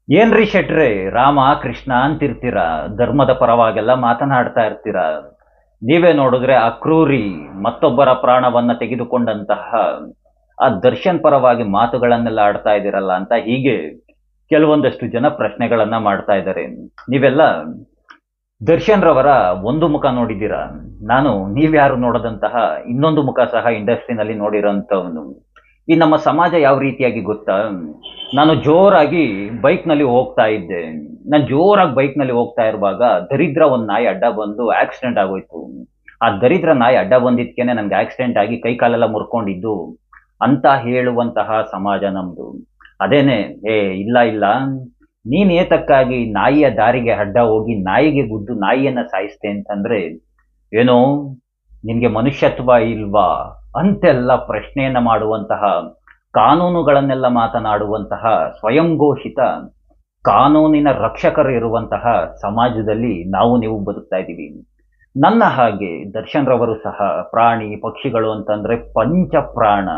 ಏನ್ರಿ ಶೆಟ್ರೆ, ರಾಮ ಕೃಷ್ಣ ಅಂತಿರ್ತೀರ, ಧರ್ಮದ ಪರವಾಗೆಲ್ಲ ಮಾತನಾಡ್ತಾ ಇರ್ತೀರ. ನೀವೇ ನೋಡಿದ್ರೆ ಅಕ್ರೂರಿ ಮತ್ತೊಬ್ಬರ ಪ್ರಾಣವನ್ನ ತೆಗೆದುಕೊಂಡಂತಹ ಆ ದರ್ಶನ್ ಪರವಾಗಿ ಮಾತುಗಳನ್ನೆಲ್ಲ ಆಡ್ತಾ ಇದ್ದೀರಲ್ಲ ಅಂತ ಹೀಗೆ ಕೆಲವೊಂದಷ್ಟು ಜನ ಪ್ರಶ್ನೆಗಳನ್ನ ಮಾಡ್ತಾ ಇದ್ದಾರೆ. ನೀವೆಲ್ಲ ದರ್ಶನ್ ರವರ ಒಂದು ಮುಖ ನೋಡಿದ್ದೀರಾ. ನಾನು ನೀವ್ಯಾರು ನೋಡದಂತಹ ಇನ್ನೊಂದು ಮುಖ ಸಹ ಇಂಡಸ್ಟ್ರಿನಲ್ಲಿ ನೋಡಿರೋಂಥವನು. ಈ ನಮ್ಮ ಸಮಾಜ ಯಾವ ರೀತಿಯಾಗಿ ಗೊತ್ತಾ, ನಾನು ಜೋರಾಗಿ ಬೈಕ್ನಲ್ಲಿ ಹೋಗ್ತಾ ಇದ್ದೆ. ನಾನು ಜೋರಾಗಿ ಬೈಕ್ನಲ್ಲಿ ಹೋಗ್ತಾ ಇರುವಾಗ ದರಿದ್ರ ಒಂದು ನಾಯಿ ಅಡ್ಡ ಬಂದು ಆಕ್ಸಿಡೆಂಟ್ ಆಗೋಯ್ತು. ಆ ದರಿದ್ರ ನಾಯಿ ಅಡ್ಡ ಬಂದಿದ್ಕೇನೆ ನನ್ಗೆ ಆಕ್ಸಿಡೆಂಟ್ ಆಗಿ ಕೈ ಕಾಲೆಲ್ಲ ಮುರ್ಕೊಂಡಿದ್ದು ಅಂತ ಹೇಳುವಂತಹ ಸಮಾಜ ನಮ್ದು. ಅದೇನೆ, ಇಲ್ಲ ಇಲ್ಲ, ನೀನ್ ಏತಕ್ಕಾಗಿ ನಾಯಿಯ ದಾರಿಗೆ ಅಡ್ಡ ಹೋಗಿ ನಾಯಿಗೆ ಗುದ್ದು ನಾಯಿಯನ್ನ ಸಾಯಿಸ್ತೆ ಅಂತಂದ್ರೆ ಏನೋ ನಿನ್ಗೆ ಮನುಷ್ಯತ್ವ ಇಲ್ವಾ ಅಂತೆಲ್ಲ ಪ್ರಶ್ನೆಯನ್ನ ಮಾಡುವಂತಹ, ಕಾನೂನುಗಳನ್ನೆಲ್ಲ ಮಾತನಾಡುವಂತಹ ಸ್ವಯಂ ಘೋಷಿತ ಕಾನೂನಿನ ರಕ್ಷಕರು ಇರುವಂತಹ ಸಮಾಜದಲ್ಲಿ ನಾವು ನೀವು ಬದುಕ್ತಾ ಇದ್ದೀವಿ. ನನ್ನ ಹಾಗೆ ದರ್ಶನ್ ರವರು ಸಹ ಪ್ರಾಣಿ ಪಕ್ಷಿಗಳು ಅಂತಂದ್ರೆ ಪಂಚ ಪ್ರಾಣ,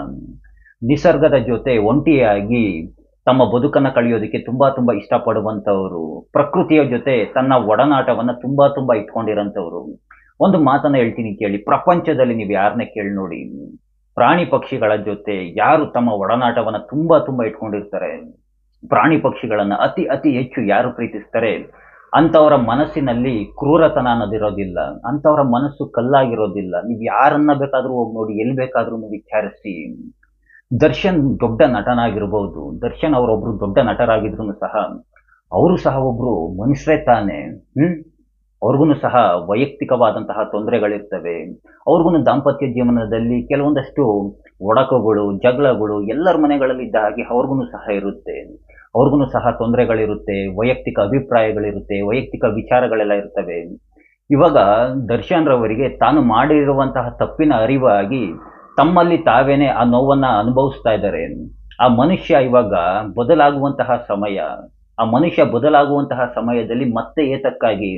ನಿಸರ್ಗದ ಜೊತೆ ಒಂಟಿಯಾಗಿ ತಮ್ಮ ಬದುಕನ್ನ ಕಳೆಯೋದಕ್ಕೆ ತುಂಬಾ ತುಂಬಾ ಇಷ್ಟಪಡುವಂತವರು, ಪ್ರಕೃತಿಯ ಜೊತೆ ತನ್ನ ಒಡನಾಟವನ್ನ ತುಂಬಾ ತುಂಬಾ ಇಟ್ಕೊಂಡಿರೋಂಥವ್ರು. ಒಂದು ಮಾತನ್ನ ಹೇಳ್ತೀನಿ ಕೇಳಿ, ಪ್ರಪಂಚದಲ್ಲಿ ನೀವು ಯಾರನ್ನೇ ಕೇಳಿ ನೋಡಿ, ಪ್ರಾಣಿ ಪಕ್ಷಿಗಳ ಜೊತೆ ಯಾರು ತಮ್ಮ ಒಡನಾಟವನ್ನ ತುಂಬಾ ತುಂಬಾ ಇಟ್ಕೊಂಡಿರ್ತಾರೆ, ಪ್ರಾಣಿ ಪಕ್ಷಿಗಳನ್ನ ಅತಿ ಅತಿ ಹೆಚ್ಚು ಯಾರು ಪ್ರೀತಿಸ್ತಾರೆ, ಅಂತವರ ಮನಸ್ಸಿನಲ್ಲಿ ಕ್ರೂರತನ ಅನ್ನೋದಿರೋದಿಲ್ಲ, ಅಂತವರ ಮನಸ್ಸು ಕಲ್ಲಾಗಿರೋದಿಲ್ಲ. ನೀವು ಯಾರನ್ನ ಬೇಕಾದ್ರೂ ಹೋಗಿ ನೋಡಿ, ಎಲ್ಲಿ ಬೇಕಾದ್ರೂ ವಿಚಾರಿಸಿ. ದರ್ಶನ್ ದೊಡ್ಡ ನಟನಾಗಿರ್ಬೋದು, ದರ್ಶನ್ ಅವರೊಬ್ರು ದೊಡ್ಡ ನಟರಾಗಿದ್ರು ಸಹ ಅವರು ಸಹ ಒಬ್ರು ಮನುಷ್ಯರೇ ತಾನೆ. ಅವ್ರಿಗೂ ಸಹ ವೈಯಕ್ತಿಕವಾದಂತಹ ತೊಂದರೆಗಳಿರ್ತವೆ. ಅವ್ರಿಗೂ ದಾಂಪತ್ಯ ಜೀವನದಲ್ಲಿ ಕೆಲವೊಂದಷ್ಟು ಒಡಕುಗಳು, ಜಗಳಗಳು ಎಲ್ಲರ ಮನೆಗಳಲ್ಲಿ ಇದ್ದ ಹಾಗೆ ಅವ್ರಿಗೂ ಸಹ ಇರುತ್ತೆ. ಅವ್ರಿಗೂ ಸಹ ತೊಂದರೆಗಳಿರುತ್ತೆ, ವೈಯಕ್ತಿಕ ಅಭಿಪ್ರಾಯಗಳಿರುತ್ತೆ, ವೈಯಕ್ತಿಕ ವಿಚಾರಗಳೆಲ್ಲ ಇರ್ತವೆ. ಇವಾಗ ದರ್ಶನ್ ರವರಿಗೆ ತಾನು ಮಾಡಿರುವಂತಹ ತಪ್ಪಿನ ಅರಿವಾಗಿ ತಮ್ಮಲ್ಲಿ ತಾವೇನೆ ಆ ನೋವನ್ನ ಅನುಭವಿಸ್ತಾ ಇದ್ದಾರೆ. ಆ ಮನುಷ್ಯ ಇವಾಗ ಬದಲಾಗುವಂತಹ ಸಮಯ, ಆ ಮನುಷ್ಯ ಬದಲಾಗುವಂತಹ ಸಮಯದಲ್ಲಿ ಮತ್ತೆ ಏತಕ್ಕಾಗಿ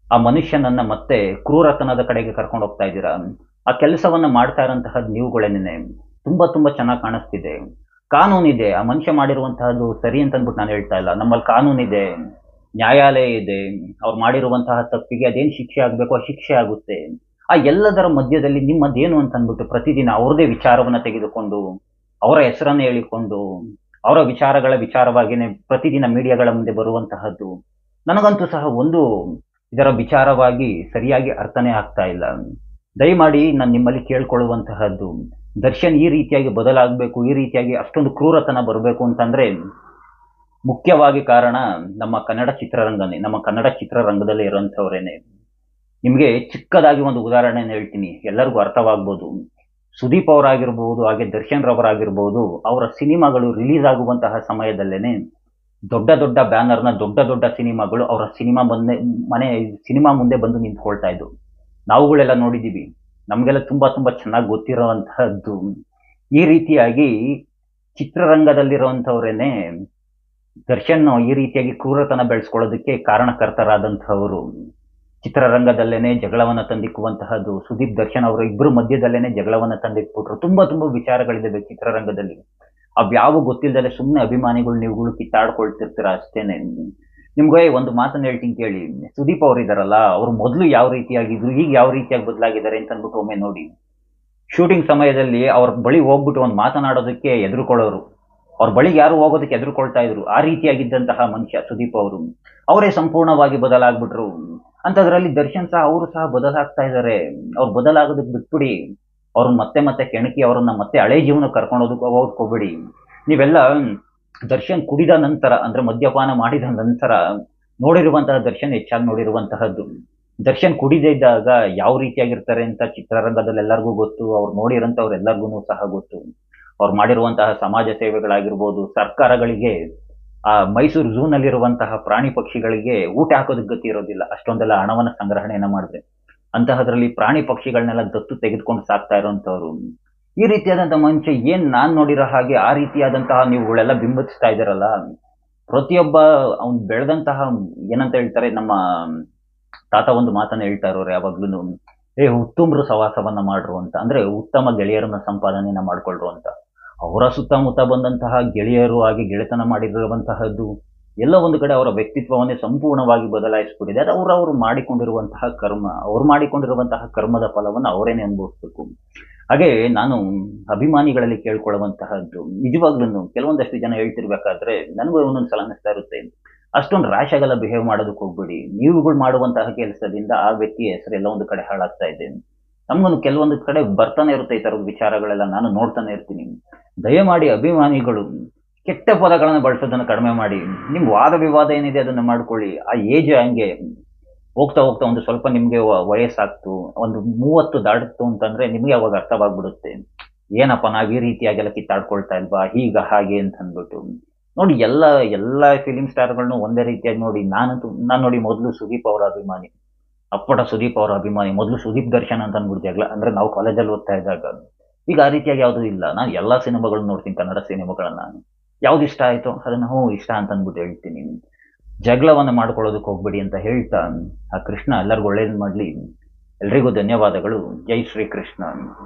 ಆ ಮನುಷ್ಯನನ್ನ ಮತ್ತೆ ಕ್ರೂರತನದ ಕಡೆಗೆ ಕರ್ಕೊಂಡು ಹೋಗ್ತಾ ಇದ್ದೀರಾ? ಆ ಕೆಲಸವನ್ನ ಮಾಡ್ತಾ ಇರೋಂತಹ ನೀವುಗಳೇನೆ ತುಂಬಾ ತುಂಬಾ ಚೆನ್ನಾಗಿ ಕಾಣಿಸ್ತಿದೆ. ಕಾನೂನಿದೆ, ಆ ಮನುಷ್ಯ ಮಾಡಿರುವಂತಹದ್ದು ಸರಿ ಅಂತ ಅಂದ್ಬಿಟ್ಟು ನಾನು ಹೇಳ್ತಾ ಇಲ್ಲ. ನಮ್ಮಲ್ಲಿ ಕಾನೂನಿದೆ, ನ್ಯಾಯಾಲಯ ಇದೆ. ಅವ್ರು ಮಾಡಿರುವಂತಹ ತಪ್ಪಿಗೆ ಅದೇನು ಶಿಕ್ಷೆ ಆಗ್ಬೇಕು ಆ ಶಿಕ್ಷೆ ಆಗುತ್ತೆ. ಆ ಎಲ್ಲದರ ಮಧ್ಯದಲ್ಲಿ ನಿಮ್ಮದೇನು ಅಂತ ಅಂದ್ಬಿಟ್ಟು ಪ್ರತಿದಿನ ಅವ್ರದೇ ವಿಚಾರವನ್ನ ತೆಗೆದುಕೊಂಡು, ಅವರ ಹೆಸರನ್ನ ಹೇಳಿಕೊಂಡು, ಅವರ ವಿಚಾರವಾಗಿನೇ ಪ್ರತಿದಿನ ಮೀಡಿಯಾಗಳ ಮುಂದೆ ಬರುವಂತಹದ್ದು ನನಗಂತೂ ಸಹ ಒಂದು ಇದರ ವಿಚಾರವಾಗಿ ಸರಿಯಾಗಿ ಅರ್ಥನೇ ಆಗ್ತಾ ಇಲ್ಲ. ದಯಮಾಡಿ ನಾನು ನಿಮ್ಮಲ್ಲಿ ಕೇಳ್ಕೊಳ್ಳುವಂತಹದ್ದು, ದರ್ಶನ್ ಈ ರೀತಿಯಾಗಿ ಬದಲಾಗಬೇಕು, ಈ ರೀತಿಯಾಗಿ ಅಷ್ಟೊಂದು ಕ್ರೂರತನ ಬರಬೇಕು ಅಂತಂದ್ರೆ ಮುಖ್ಯವಾಗಿ ಕಾರಣ ನಮ್ಮ ಕನ್ನಡ ಚಿತ್ರರಂಗನೇ, ನಮ್ಮ ಕನ್ನಡ ಚಿತ್ರರಂಗದಲ್ಲಿ ಇರೋಂಥವ್ರೇನೆ. ನಿಮಗೆ ಚಿಕ್ಕದಾಗಿ ಒಂದು ಉದಾಹರಣೆಯನ್ನು ಹೇಳ್ತೀನಿ, ಎಲ್ಲರಿಗೂ ಅರ್ಥವಾಗ್ಬೋದು. ಸುದೀಪ್ ಅವರಾಗಿರ್ಬೋದು, ಹಾಗೆ ದರ್ಶನ್ ರವರಾಗಿರ್ಬೋದು, ಅವರ ಸಿನಿಮಾಗಳು ರಿಲೀಸ್ ಆಗುವಂತಹ ಸಮಯದಲ್ಲೇನೆ ದೊಡ್ಡ ದೊಡ್ಡ ಬ್ಯಾನರ್ನ ದೊಡ್ಡ ದೊಡ್ಡ ಸಿನಿಮಾಗಳು ಅವರ ಸಿನಿಮಾ ಮುಂದೆ ಬಂದು ನಿಂತ್ಕೊಳ್ತಾ ಇದ್ವು. ನಾವುಗಳೆಲ್ಲ ನೋಡಿದ್ದೀವಿ, ನಮಗೆಲ್ಲ ತುಂಬಾ ತುಂಬಾ ಚೆನ್ನಾಗಿ ಗೊತ್ತಿರುವಂತಹದ್ದು. ಈ ರೀತಿಯಾಗಿ ಚಿತ್ರರಂಗದಲ್ಲಿರುವಂಥವ್ರೇನೆ ದರ್ಶನ್ ಈ ರೀತಿಯಾಗಿ ಕ್ರೂರತನ ಬೆಳೆಸ್ಕೊಳ್ಳೋದಕ್ಕೆ ಕಾರಣಕರ್ತರಾದಂಥವರು. ಚಿತ್ರರಂಗದಲ್ಲೇನೆ ಜಗಳವನ್ನ ತಂದಿಕ್ಕುವಂತಹದ್ದು, ಸುದೀಪ್ ದರ್ಶನ್ ಅವರ ಇಬ್ಬರು ಮಧ್ಯದಲ್ಲೇನೆ ಜಗಳವನ್ನ ತಂದಿಟ್ಬಿಟ್ರು. ತುಂಬಾ ತುಂಬಾ ವಿಚಾರಗಳಿದ್ದಾವೆ ಚಿತ್ರರಂಗದಲ್ಲಿ. ಅವ್ಯಾವು ಗೊತ್ತಿಲ್ಲದಲ್ಲೇ ಸುಮ್ಮನೆ ಅಭಿಮಾನಿಗಳು ನೀವುಗಳು ಕಿತ್ತಾಡ್ಕೊಳ್ತಿರ್ತೀರ ಅಷ್ಟೇನೆ. ನಿಮ್ಗೆ ಒಂದು ಮಾತನ್ನ ಹೇಳ್ತೀನಿ ಕೇಳಿ, ಸುದೀಪ್ ಅವ್ರು ಇದಾರಲ್ಲ, ಅವ್ರು ಮೊದಲು ಯಾವ ರೀತಿಯಾಗಿದ್ರು, ಈಗ ಯಾವ ರೀತಿಯಾಗಿ ಬದಲಾಗಿದ್ದಾರೆ ಅಂತ ಅಂದ್ಬಿಟ್ಟು ಒಮ್ಮೆ ನೋಡಿ. ಶೂಟಿಂಗ್ ಸಮಯದಲ್ಲಿ ಅವ್ರ ಬಳಿ ಹೋಗ್ಬಿಟ್ಟು ಒಂದು ಮಾತನಾಡೋದಕ್ಕೆ ಎದುರುಕೊಳ್ಳೋರು, ಅವ್ರ ಬಳಿಗೆ ಯಾರು ಹೋಗೋದಕ್ಕೆ ಎದುರುಕೊಳ್ತಾ ಇದ್ರು. ಆ ರೀತಿಯಾಗಿದ್ದಂತಹ ಮನುಷ್ಯ ಸುದೀಪ್ ಅವರು. ಅವರೇ ಸಂಪೂರ್ಣವಾಗಿ ಬದಲಾಗ್ಬಿಟ್ರು. ಅಂತದ್ರಲ್ಲಿ ದರ್ಶನ್ ಸಹ ಅವರು ಸಹ ಬದಲಾಗ್ತಾ ಇದ್ದಾರೆ. ಅವ್ರು ಬದಲಾಗೋದಕ್ಕೆ ಬಿಟ್ಬಿಡಿ, ಅವ್ರನ್ನ ಮತ್ತೆ ಮತ್ತೆ ಕೆಣಕಿ ಅವ್ರನ್ನ ಮತ್ತೆ ಹಳೆ ಜೀವನ ಕರ್ಕೊಂಡೋದಕ್ಕೆ ಹೋಗ್ಕೋಬೇಡಿ. ನೀವೆಲ್ಲ ದರ್ಶನ್ ಕುಡಿದ ನಂತರ ಅಂದ್ರೆ ಮದ್ಯಪಾನ ಮಾಡಿದ ನಂತರ ನೋಡಿರುವಂತಹ ದರ್ಶನ್ ಹೆಚ್ಚಾಗಿ ನೋಡಿರುವಂತಹದ್ದು. ದರ್ಶನ್ ಕುಡಿದೇ ಇದ್ದಾಗ ಯಾವ ರೀತಿಯಾಗಿರ್ತಾರೆ ಅಂತ ಚಿತ್ರರಂಗದಲ್ಲಿ ಎಲ್ಲರಿಗೂ ಗೊತ್ತು, ಅವ್ರು ನೋಡಿರೋಂಥವ್ರು ಎಲ್ಲರಿಗೂ ಸಹ ಗೊತ್ತು. ಅವ್ರು ಮಾಡಿರುವಂತಹ ಸಮಾಜ ಸೇವೆಗಳಾಗಿರ್ಬೋದು, ಸರ್ಕಾರಗಳಿಗೆ ಆ ಮೈಸೂರು ಝೂ ನಲ್ಲಿರುವಂತಹ ಪ್ರಾಣಿ ಪಕ್ಷಿಗಳಿಗೆ ಊಟ ಹಾಕೋದಕ್ಕೆ ಗತಿ ಇರೋದಿಲ್ಲ, ಅಷ್ಟೊಂದೆಲ್ಲ ಹಣವನ್ನ ಸಂಗ್ರಹಣೆಯನ್ನ ಮಾಡಿದ್ರೆ. ಅಂತಹದ್ರಲ್ಲಿ ಪ್ರಾಣಿ ಪಕ್ಷಿಗಳನ್ನೆಲ್ಲ ದತ್ತು ತೆಗೆದುಕೊಂಡು ಸಾಕ್ತಾ ಇರೋಂಥವ್ರು. ಈ ರೀತಿಯಾದಂತಹ ಮನುಷ್ಯ ಏನ್ ನಾನ್ ನೋಡಿರೋ ಹಾಗೆ ಆ ರೀತಿಯಾದಂತಹ ನೀವುಗಳೆಲ್ಲ ಬಿಂಬಿಸ್ತಾ ಇದ್ದೀರಲ್ಲ. ಪ್ರತಿಯೊಬ್ಬ ಅವ್ನು ಬೆಳೆದಂತಹ, ಏನಂತ ಹೇಳ್ತಾರೆ, ನಮ್ಮ ತಾತ ಒಂದು ಮಾತನ್ನ ಹೇಳ್ತಾ ಇರೋರು ಯಾವಾಗ್ಲೂ, ಉತ್ತಮರು ಸವಾಸವನ್ನ ಮಾಡ್ರು ಅಂತ. ಅಂದ್ರೆ ಉತ್ತಮ ಗೆಳೆಯರನ್ನ ಸಂಪಾದನೆಯನ್ನ ಮಾಡ್ಕೊಳ್ರು ಅಂತ. ಅವರ ಸುತ್ತಮುತ್ತ ಬಂದಂತಹ ಗೆಳೆಯರು ಹಾಗೆ ಗೆಳೆತನ ಮಾಡಿರುವಂತಹದ್ದು ಎಲ್ಲ ಒಂದು ಕಡೆ ಅವರ ವ್ಯಕ್ತಿತ್ವವನ್ನೇ ಸಂಪೂರ್ಣವಾಗಿ ಬದಲಾಯಿಸ್ಬಿಟ್ಟಿದೆ. ಅದು ಅವ್ರು ಮಾಡಿಕೊಂಡಿರುವಂತಹ ಕರ್ಮ. ಅವ್ರು ಮಾಡಿಕೊಂಡಿರುವಂತಹ ಕರ್ಮದ ಫಲವನ್ನು ಅವರೇನೆ ಅನುಭವಿಸ್ಬೇಕು. ಹಾಗೆ ನಾನು ಅಭಿಮಾನಿಗಳಲ್ಲಿ ಕೇಳ್ಕೊಳ್ಳುವಂತಹದ್ದು, ನಿಜವಾಗ್ಲೂ ಕೆಲವೊಂದಷ್ಟು ಜನ ಹೇಳ್ತಿರ್ಬೇಕಾದ್ರೆ ನನಗೂ ಒಂದೊಂದು ಸಲ ಅನಿಸ್ತಾ ಇರುತ್ತೆ, ಅಷ್ಟೊಂದು ರ್ಯಾಶ್ ಆಗೆಲ್ಲ ಬಿಹೇವ್ ಮಾಡೋದಕ್ಕೆ ಹೋಗ್ಬೇಡಿ. ನೀವುಗಳು ಮಾಡುವಂತಹ ಕೆಲಸದಿಂದ ಆ ವ್ಯಕ್ತಿಯ ಹೆಸರೆಲ್ಲ ಒಂದು ಕಡೆ ಹಾಳಾಗ್ತಾ ಇದೆ. ನಮ್ಗೊಂದು ಕೆಲವೊಂದು ಕಡೆ ಬರ್ತಾನೆ ಇರುತ್ತೆ ಈ ಥರದ ವಿಚಾರಗಳೆಲ್ಲ, ನಾನು ನೋಡ್ತಾನೆ ಇರ್ತೀನಿ. ದಯಮಾಡಿ ಅಭಿಮಾನಿಗಳು ಕೆಟ್ಟ ಪದಗಳನ್ನು ಬಳಸೋದನ್ನು ಕಡಿಮೆ ಮಾಡಿ. ನಿಮ್ಮ ವಾದ ವಿವಾದ ಏನಿದೆ ಅದನ್ನು ಮಾಡ್ಕೊಳ್ಳಿ. ಆ ಏಜ್ ಹಂಗೆ ಹೋಗ್ತಾ ಹೋಗ್ತಾ ಒಂದು ಸ್ವಲ್ಪ ನಿಮಗೆ ವಯಸ್ಸಾಗ್ತು, ಒಂದು 30 ದಾಟಿತ್ತು ಅಂತಂದ್ರೆ ನಿಮಗೆ ಅವಾಗ ಅರ್ಥವಾಗ್ಬಿಡುತ್ತೆ, ಏನಪ್ಪ ನಾವ್ ಈ ರೀತಿಯಾಗೆಲ್ಲ ಕಿತ್ತಾಡ್ಕೊಳ್ತಾ ಇಲ್ವಾ, ಹೀಗ ಹಾಗೆ ಅಂತ ಅಂದ್ಬಿಟ್ಟು. ನೋಡಿ, ಎಲ್ಲ ಫಿಲಿಂ ಸ್ಟಾರ್ಗಳನ್ನು ಒಂದೇ ರೀತಿಯಾಗಿ ನೋಡಿ. ನಾನು ನೋಡಿ ಮೊದಲು ಸುದೀಪ್ ಅವರ ಅಭಿಮಾನಿ, ಅಪ್ಪಟ ಸುದೀಪ್ ಅವರ ಅಭಿಮಾನಿ. ಮೊದಲು ಸುದೀಪ್ ದರ್ಶನ್ ಅಂತ ಅಂದ್ಬಿಟ್ಟು ಜಗಳ ಅಂದ್ರೆ ನಾವು ಕಾಲೇಜಲ್ಲಿ ಓದ್ತಾ ಇದ್ದಾಗ. ಈಗ ಆ ರೀತಿಯಾಗಿ ಯಾವುದೂ ಇಲ್ಲ. ನಾನು ಎಲ್ಲಾ ಸಿನಿಮಾಗಳನ್ನ ನೋಡ್ತೀನಿ, ಕನ್ನಡ ಸಿನಿಮಾಗಳನ್ನ. ಯಾವ್ದು ಇಷ್ಟ ಆಯ್ತು ಅದನ್ನ ಇಷ್ಟ ಅಂತ ಅಂದ್ಬಿಟ್ಟು ಹೇಳ್ತೀನಿ. ಜಗಳವನ್ನ ಮಾಡ್ಕೊಳ್ಳೋದಕ್ಕೆ ಹೋಗ್ಬೇಡಿ ಅಂತ ಹೇಳ್ತಾ, ಆ ಕೃಷ್ಣ ಎಲ್ಲರಿಗೂ ಒಳ್ಳೇದು ಮಾಡ್ಲಿ. ಎಲ್ರಿಗೂ ಧನ್ಯವಾದಗಳು. ಜೈ ಶ್ರೀ ಕೃಷ್ಣ.